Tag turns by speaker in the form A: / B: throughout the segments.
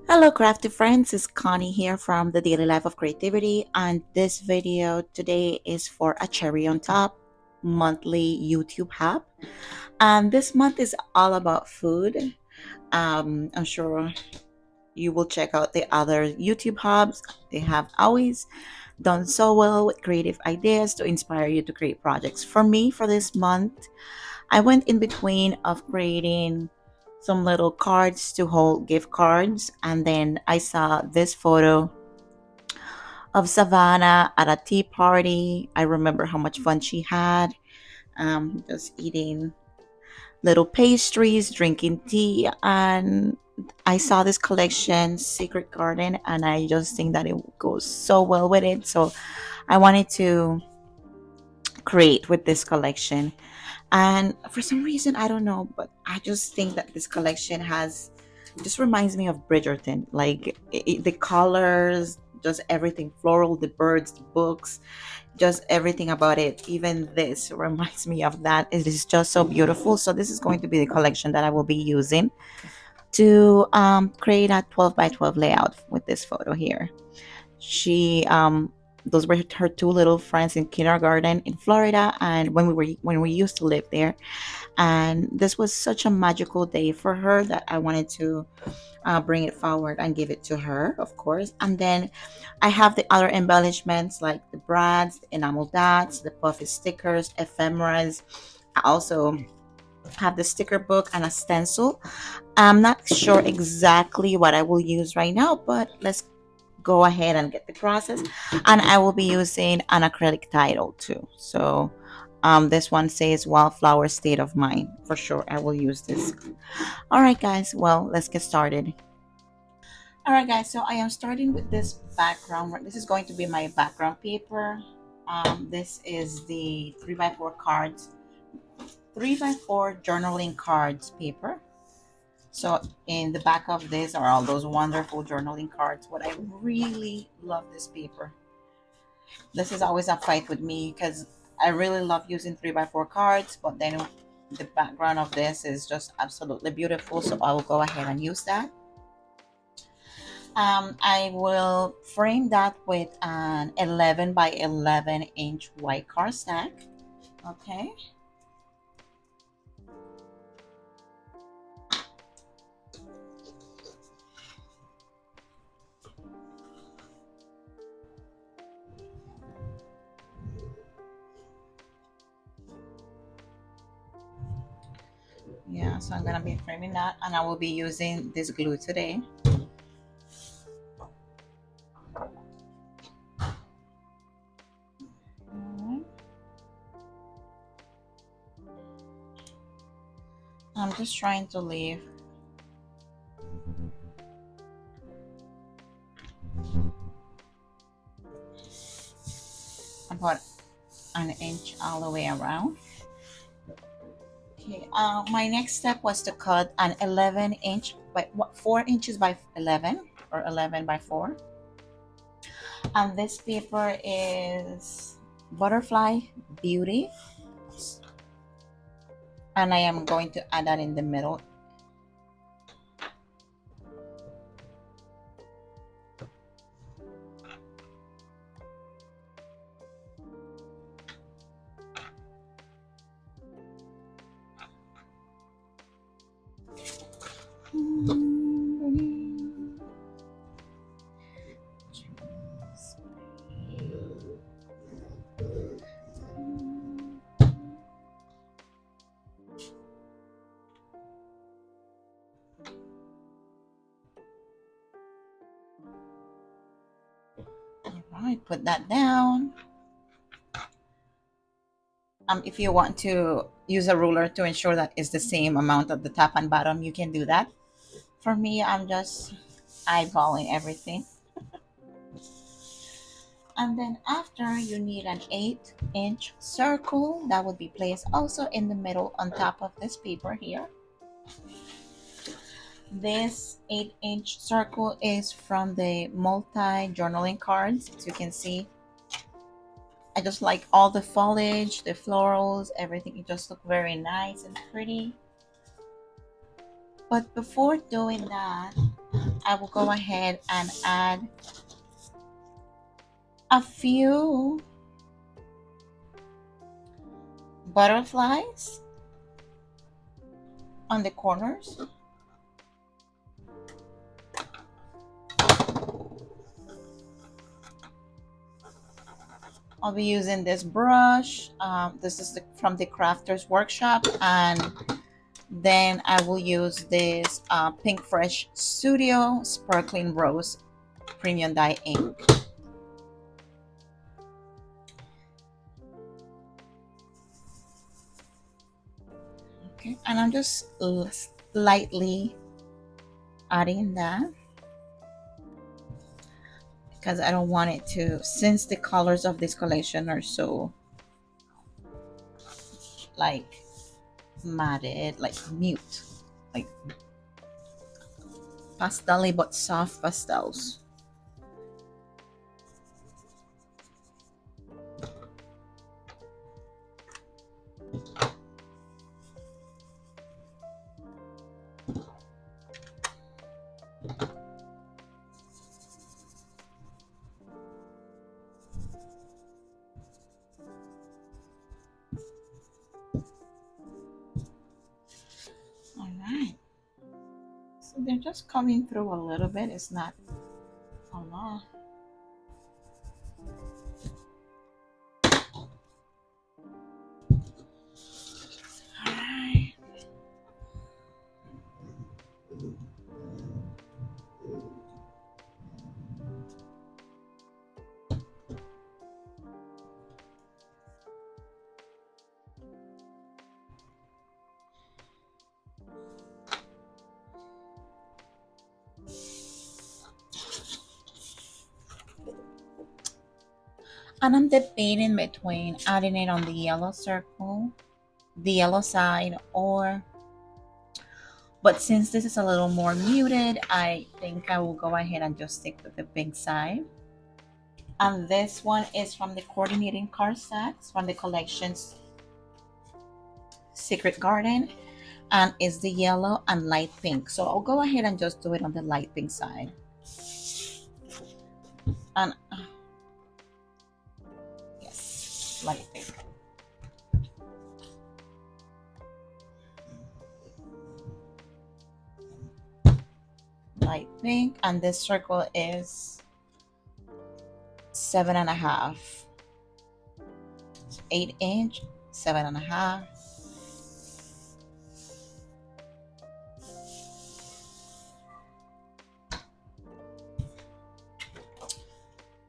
A: Hello crafty friends, it's Connie here from the Daily Life of Creativity, and this video today is for a cherry on top monthly YouTube hub. And this month is all about food. I'm sure you will check out the other YouTube hubs. They have always done so well with creative ideas to inspire you to create projects. For me, for this month, I went in between of creating some little cards to hold gift cards, and then I saw this photo of Savannah at a tea party. I remember how much fun she had, just eating little pastries, drinking tea, and I saw this collection, Secret Garden, and I just think that it goes so well with it. So I wanted to create with this collection. And for some reason, I don't know, but I just think that this collection has just reminds me of Bridgerton. Like the colors, just everything floral, the birds, the books, just everything about it. Even this reminds me of that. It is just so beautiful. So this is going to be the collection that I will be using to create a 12 by 12 layout with this photo here. She those were her two little friends in kindergarten in Florida, and when we used to live there, and this was such a magical day for her that I wanted to bring it forward and give it to her, of course. And then I have the other embellishments like the brads, the enamel dots, the puffy stickers, ephemeras. I also have the sticker book and a stencil. I'm not sure exactly what I will use right now, but let's go ahead and get the process. And I will be using an acrylic title too. So this one says Wildflower State of Mind. For sure, I will use this. All right, guys. Well, let's get started. All right, guys. So I am starting with this background. This is going to be my background paper. This is the 3x4 cards, 3x4 journaling cards paper. So in the back of this are all those wonderful journaling cards. What I really love this paper. This is always a fight with me because I really love using 3x4 cards, but then the background of this is just absolutely beautiful. So I will go ahead and use that. I will frame that with an 11 by 11 inch white cardstock. Okay. Yeah, so I'm gonna be framing that, and I will be using this glue today. Alright. I'm just trying to leave about an inch all the way around. Okay, my next step was to cut an 11-inch by 4 inches by 11 or 11 by 4. And this paper is Butterfly Beauty, and I am going to add that in the middle. All right, put that down. If you want to use a ruler to ensure that it's the same amount at the top and bottom, you can do that. For me, I'm just eyeballing everything. And then after, you need an 8-inch circle that would be placed also in the middle on top of this paper here. This 8-inch circle is from the multi journaling cards. As you can see, I just like all the foliage, the florals, everything. It just look very nice and pretty. But before doing that, I will go ahead and add a few butterflies on the corners. I'll be using this brush. This is from the Crafters Workshop, and then I will use this Pink Fresh Studio Sparkling Rose Premium Dye ink. Okay, and I'm just lightly adding that because I don't want it to, since the colors of this collection are so like matted, like mute, like pastel but soft pastels. All right, so they're just coming through a little bit. It's not a lot. And I'm debating between adding it on the yellow circle, the yellow side, but since this is a little more muted, I think I will go ahead and just stick with the pink side. And this one is from the Coordinating Card Sets from the collections Secret Garden, and is the yellow and light pink. So I'll go ahead and just do it on the light pink side. And yes, light pink. Light pink, and this circle is 7.5, 8-inch, 7.5.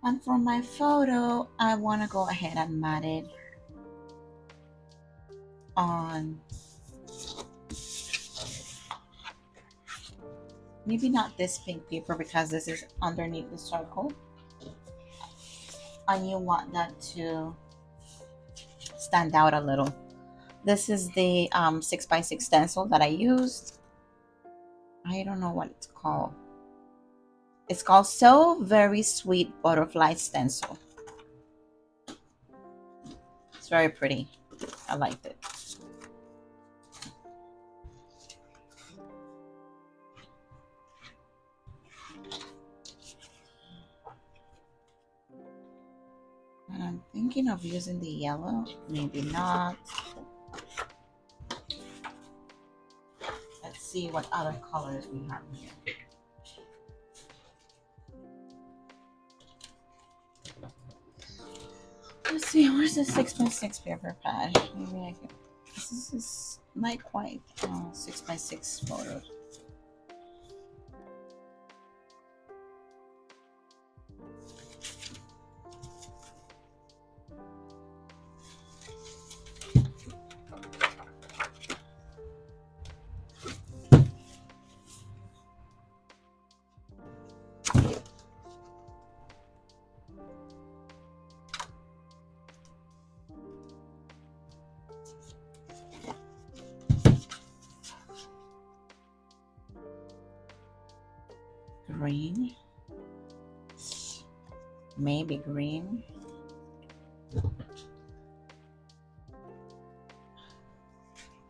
A: And for my photo, I want to go ahead and mat it on, maybe not this pink paper because this is underneath the circle, and you want that to stand out a little. This is the 6x6 stencil that I used. I don't know what it's called. It's called So Very Sweet Butterfly Stencil. It's very pretty. I liked it. And I'm thinking of using the yellow, maybe not. Let's see what other colors we have here. Let's see, where's the 6x6 paper pad? Maybe I could. This is not quite 6x6 photos. Green, maybe green.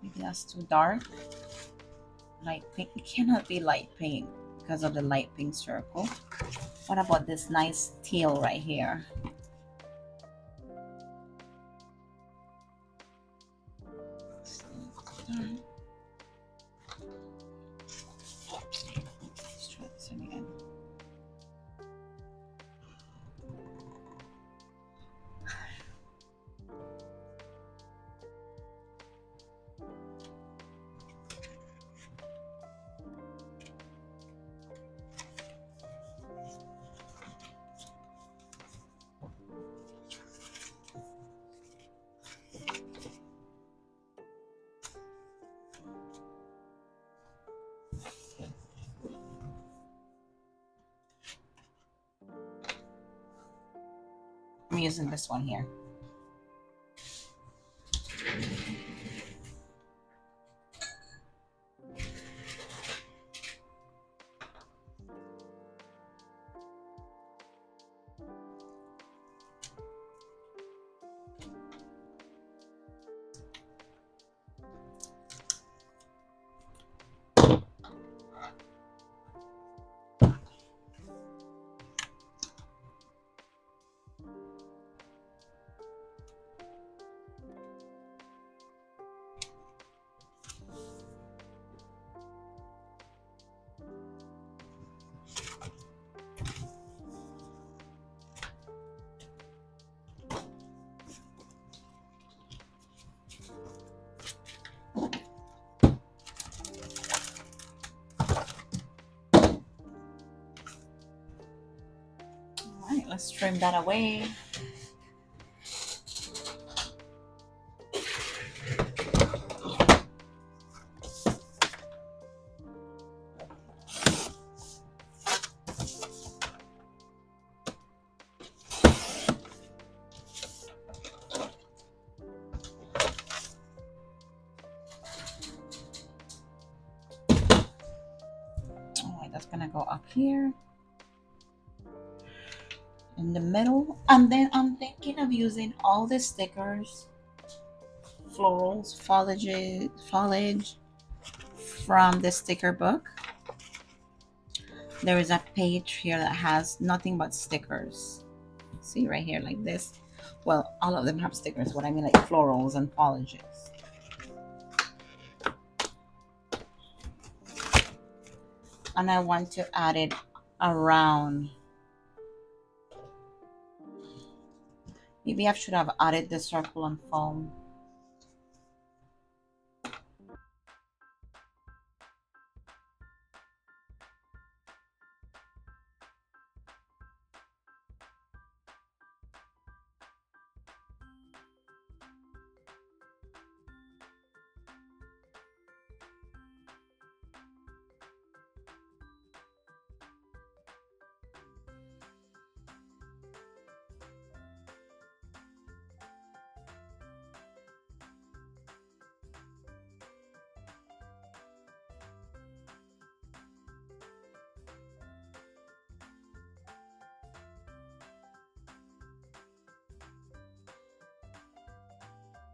A: Maybe that's too dark. Light pink. It cannot be light pink because of the light pink circle. What about this nice teal right here? Let's try this one again. I'm using this one here. Let's trim that away. All right, that's gonna go up here in the middle, and then I'm thinking of using all the stickers, florals, foliage from the sticker book. There is a page here that has nothing but stickers. See right here, like this. Well, all of them have stickers. What I mean, like florals and foliages. And I want to add it around. Maybe I should have added the circle on foam.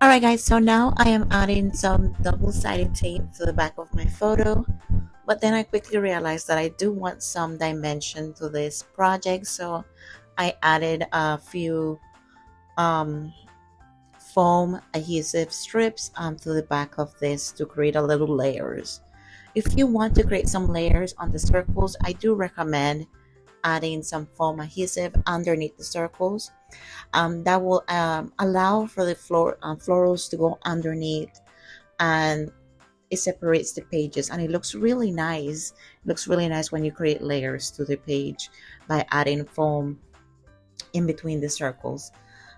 A: Alright guys, so now I am adding some double-sided tape to the back of my photo, but then I quickly realized that I do want some dimension to this project, so I added a few foam adhesive strips to the back of this to create a little layers. If you want to create some layers on the circles, I do recommend adding some foam adhesive underneath the circles. That will allow for the florals to go underneath, and it separates the pages, and it looks really nice. It looks really nice when you create layers to the page by adding foam in between the circles.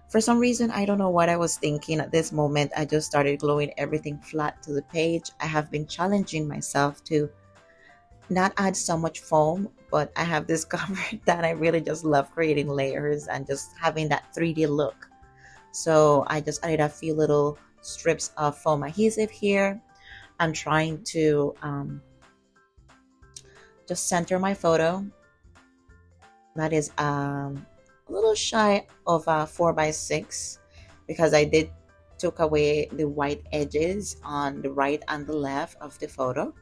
A: For some reason, I don't know what I was thinking at this moment. I just started gluing everything flat to the page. I have been challenging myself to not add so much foam, but I have discovered that I really just love creating layers and just having that 3D look. So I just added a few little strips of foam adhesive here. I'm trying to just center my photo. That is a little shy of a 4x6 because I did took away the white edges on the right and the left of the photo.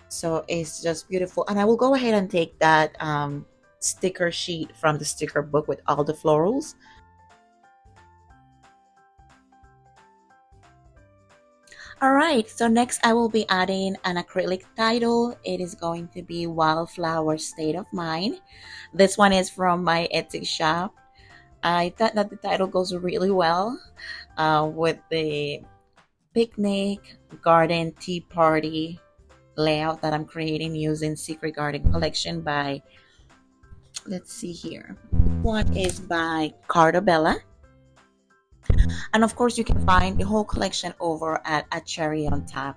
A: So it's just beautiful. And I will go ahead and take that sticker sheet from the sticker book with all the florals. All right, so next I will be adding an acrylic title. It is going to be Wildflower State of Mind. This one is from my Etsy shop. I thought that the title goes really well with the picnic, garden, tea party layout that I'm creating using Secret Garden Collection by, let's see here. One is by Carta Bella. And of course, you can find the whole collection over at A Cherry on Top.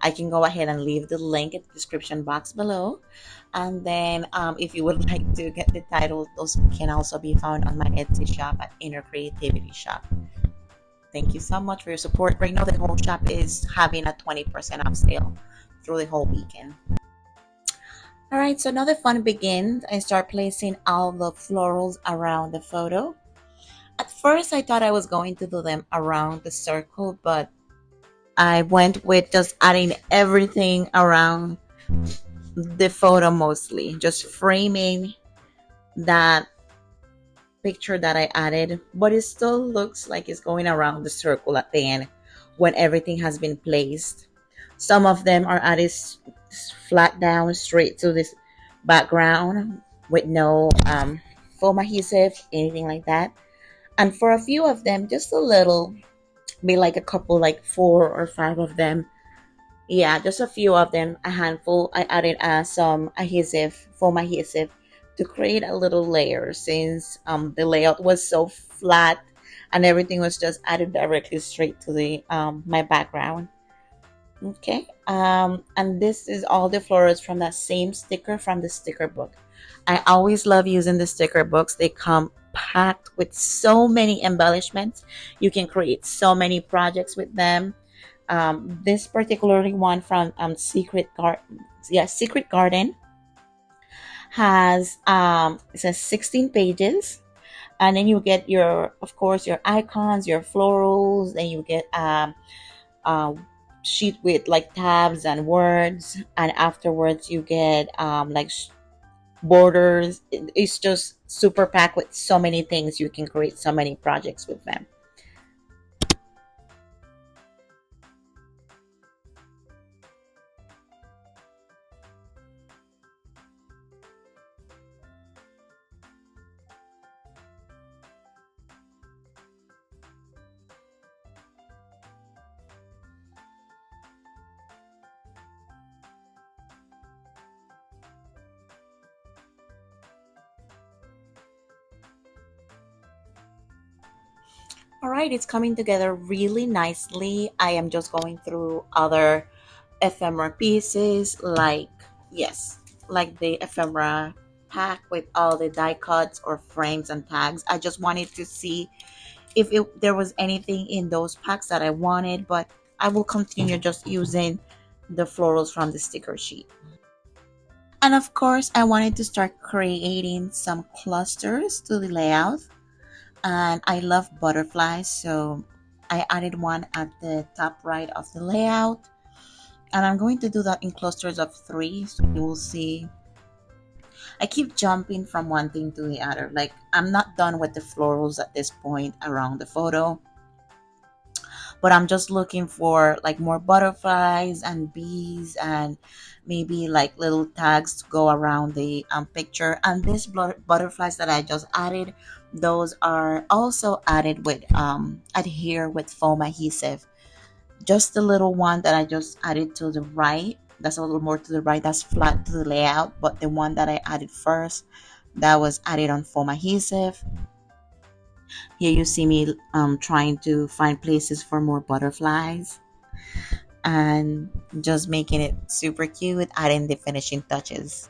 A: I can go ahead and leave the link in the description box below. And then if you would like to get the title, those can also be found on my Etsy shop at Inner Creativity Shop. Thank you so much for your support. Right now, the whole shop is having a 20% off sale through the whole weekend. All right, so now the fun begins. I start placing all the florals around the photo. At first, I thought I was going to do them around the circle, but I went with just adding everything around the photo mostly, just framing that picture that I added, but it still looks like it's going around the circle at the end when everything has been placed. Some of them are added flat down straight to this background with no foam adhesive, anything like that. And for a few of them, just a little, be like a couple, like 4 or 5 of them. Yeah, just a few of them, a handful. I added some adhesive, foam adhesive, to create a little layer since the layout was so flat and everything was just added directly straight to the my background. Okay, and this is all the florals from that same sticker from the sticker book. I always love using the sticker books. They come packed with so many embellishments. You can create so many projects with them. This particularly one from Secret Garden has it says 16 pages, and then you get your, of course, your icons, your florals. Then you get uh, sheet with like tabs and words, and afterwards you get like borders. It's just super packed with so many things. You can create so many projects with them. All right, it's coming together really nicely. I am just going through other ephemera pieces, like, yes, like the ephemera pack with all the die cuts or frames and tags. I just wanted to see if there was anything in those packs that I wanted, but I will continue just using the florals from the sticker sheet. And of course, I wanted to start creating some clusters to the layout. And I love butterflies, so I added one at the top right of the layout. And I'm going to do that in clusters of 3, so you will see. I keep jumping from one thing to the other. Like, I'm not done with the florals at this point around the photo, but I'm just looking for like more butterflies and bees and maybe like little tags to go around the picture. And these butterflies that I just added, those are also added with adhere with foam adhesive. Just the little one that I just added to the right, that's a little more to the right, that's flat to the layout, but the one that I added first, that was added on foam adhesive. Here you see me trying to find places for more butterflies and just making it super cute, adding the finishing touches.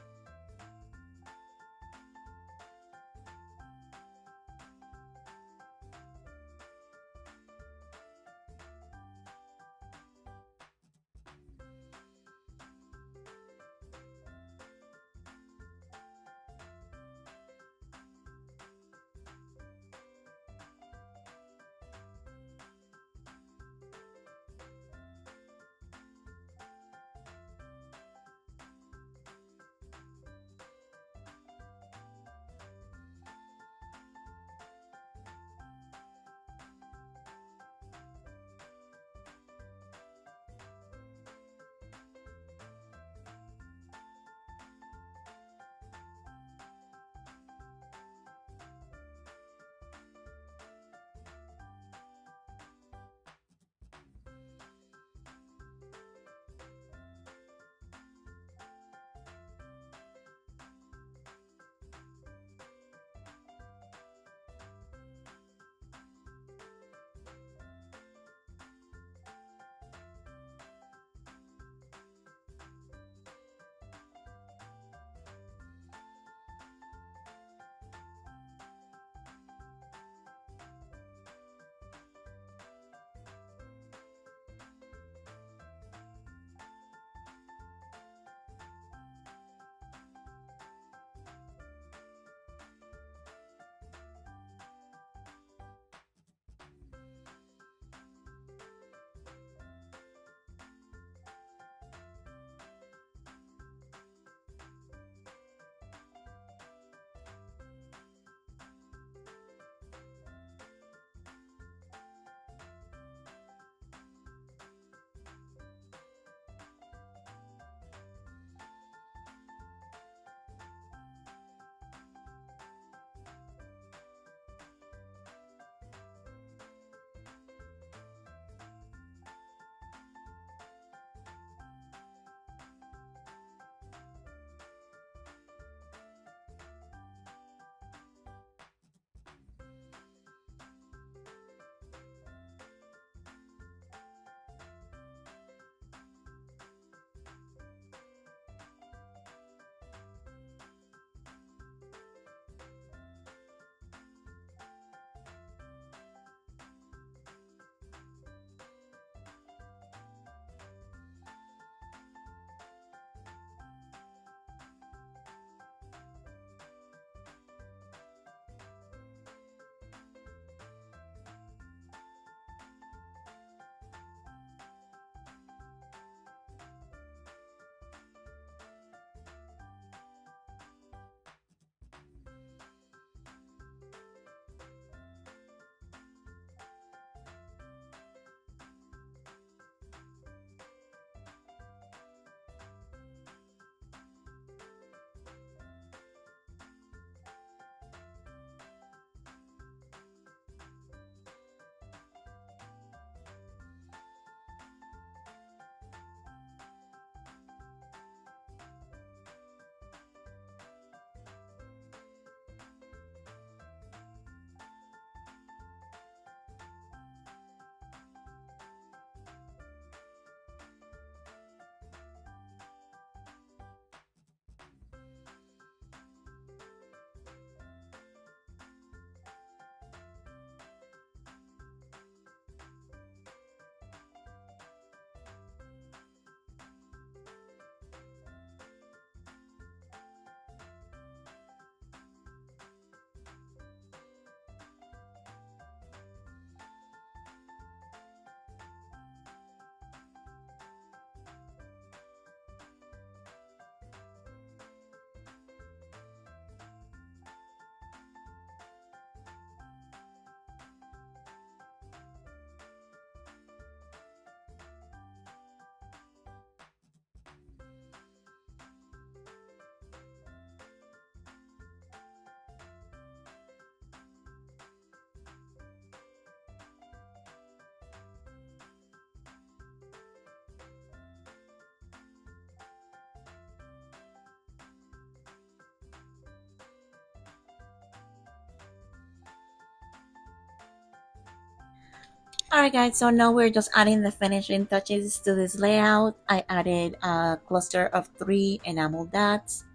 A: Alright guys, so now we're just adding the finishing touches to this layout. I added a cluster of 3 enamel dots.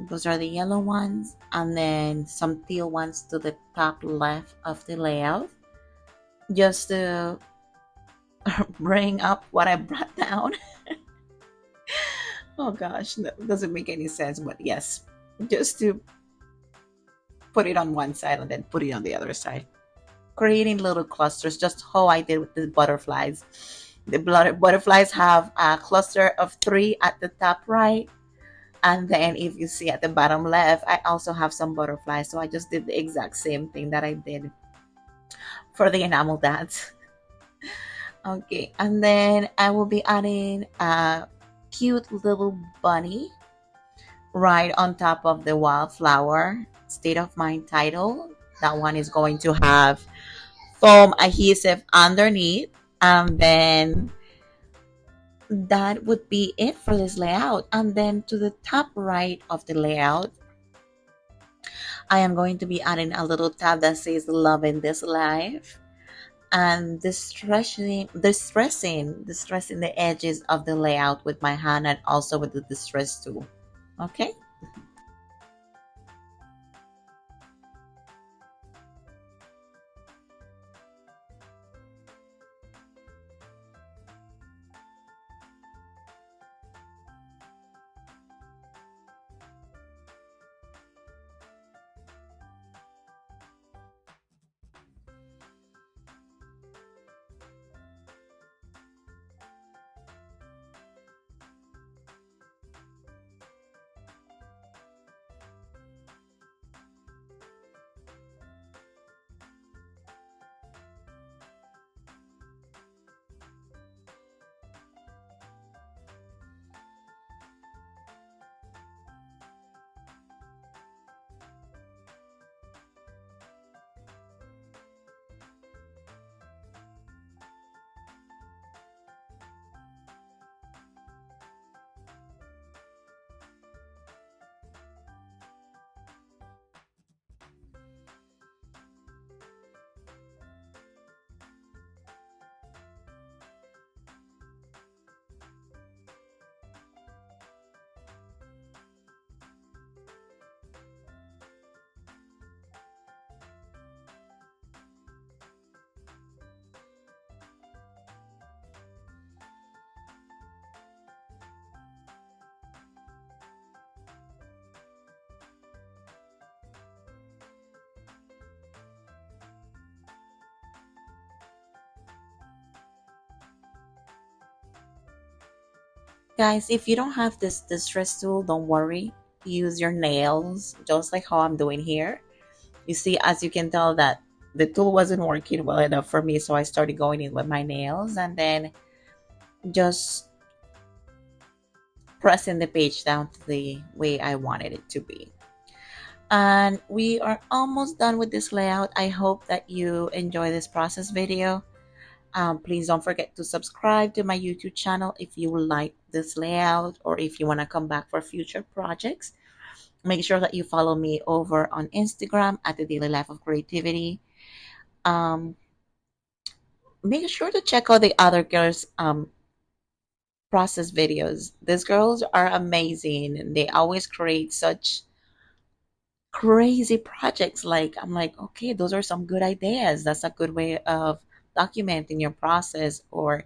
A: Those are the yellow ones, and then some teal ones to the top left of the layout, just to bring up what I brought down. Oh gosh, that doesn't make any sense, but yes, just to put it on one side and then put it on the other side, creating little clusters, just how I did with the butterflies. The butterflies have a cluster of 3 at the top right, and then if you see at the bottom left, I also have some butterflies. So I just did the exact same thing that I did for the enamel dots. Okay, and then I will be adding a cute little bunny right on top of the Wildflower State of Mind title. That one is going to have foam adhesive underneath, and then that would be it for this layout. And then to the top right of the layout, I am going to be adding a little tab that says loving this life, and distressing the edges of the layout with my hand, and also with the distress tool. Okay. Guys, if you don't have this distress tool, don't worry. Use your nails, just like how I'm doing here. You see, as you can tell, that the tool wasn't working well enough for me, so I started going in with my nails, and then just pressing the page down to the way I wanted it to be. And we are almost done with this layout. I hope that you enjoy this process video. Please don't forget to subscribe to my YouTube channel if you like this layout, or if you want to come back for future projects. Make sure that you follow me over on Instagram at the Daily Life of Creativity. Make sure to check out the other girls' process videos. These girls are amazing. They always create such crazy projects. Like, I'm like, okay, those are some good ideas. That's a good way of documenting your process, or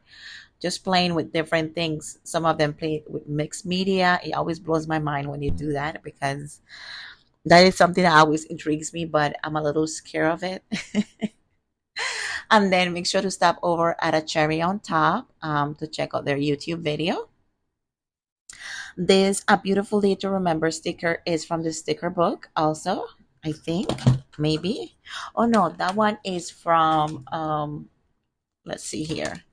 A: just playing with different things. Some of them play with mixed media. It always blows my mind when you do that, because that is something that always intrigues me, but I'm a little scared of it. And then make sure to stop over at a cherry on top, to check out their YouTube video. This A Beautiful Day to Remember sticker is from the sticker book also, I think. Maybe. Oh no, that one is from, let's see here.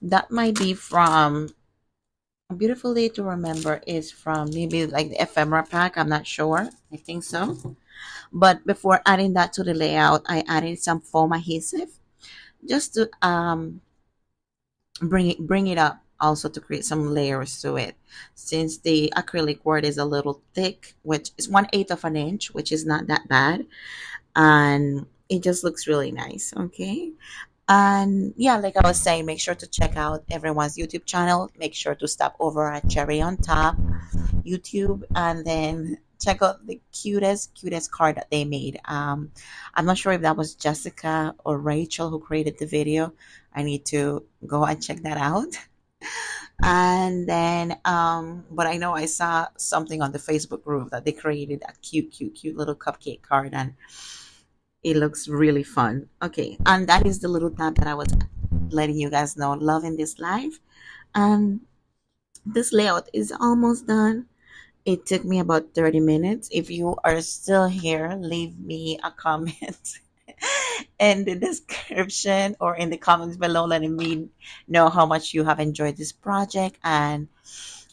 A: That might be from A Beautiful Day to Remember is from maybe like the ephemera pack. I'm not sure. I think so. But before adding that to the layout, I added some foam adhesive, just to bring it up, also to create some layers to it, since the acrylic board is a little thick, which is 1/8 of an inch, which is not that bad. And It just looks really nice. Okay. And yeah, like I was saying, make sure to check out everyone's YouTube channel. Make sure to stop over at Cherry on Top YouTube, and then check out the cutest card that they made. I'm not sure if that was Jessica or Rachel who created the video. I need to go and check that out. And then, but I know I saw something on the Facebook group that they created a cute little cupcake card, and it looks really fun. Okay, and that is the little tab that I was letting you guys know. Loving this live, and this layout is almost done. It took me about 30 minutes. If you are still here, leave me a comment in the description or in the comments below, letting me know how much you have enjoyed this project and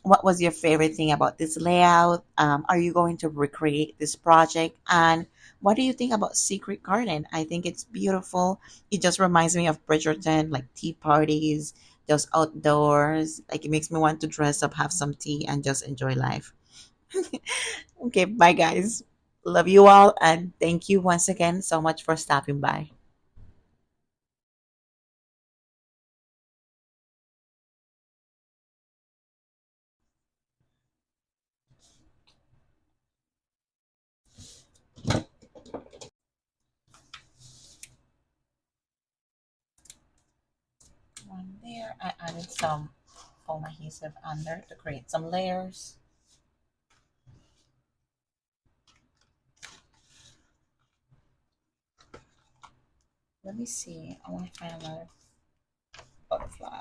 A: what was your favorite thing about this layout. Are you going to recreate this project? And what do you think about Secret Garden? I think it's beautiful. It just reminds me of Bridgerton, like tea parties, just outdoors. Like it makes me want to dress up, have some tea, and just enjoy life. Okay, bye guys. Love you all, and thank you once again so much for stopping by. One there, I added some foam adhesive under to create some layers. Let me see. I want to find another butterfly.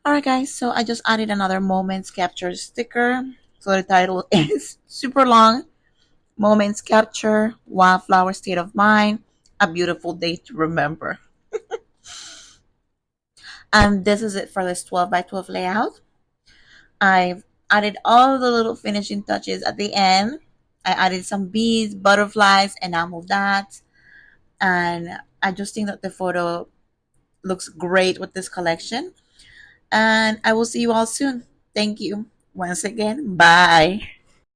A: Alright guys, so I just added another moments capture sticker. So the title is super long. Moments capture, Wildflower State of Mind, a beautiful day to remember. And this is it for this 12 by 12 layout. I've added all the little finishing touches at the end. I added some beads, butterflies, enamel dots, and I just think that the photo looks great with this collection. And I will see you all soon. Thank you once again. Bye.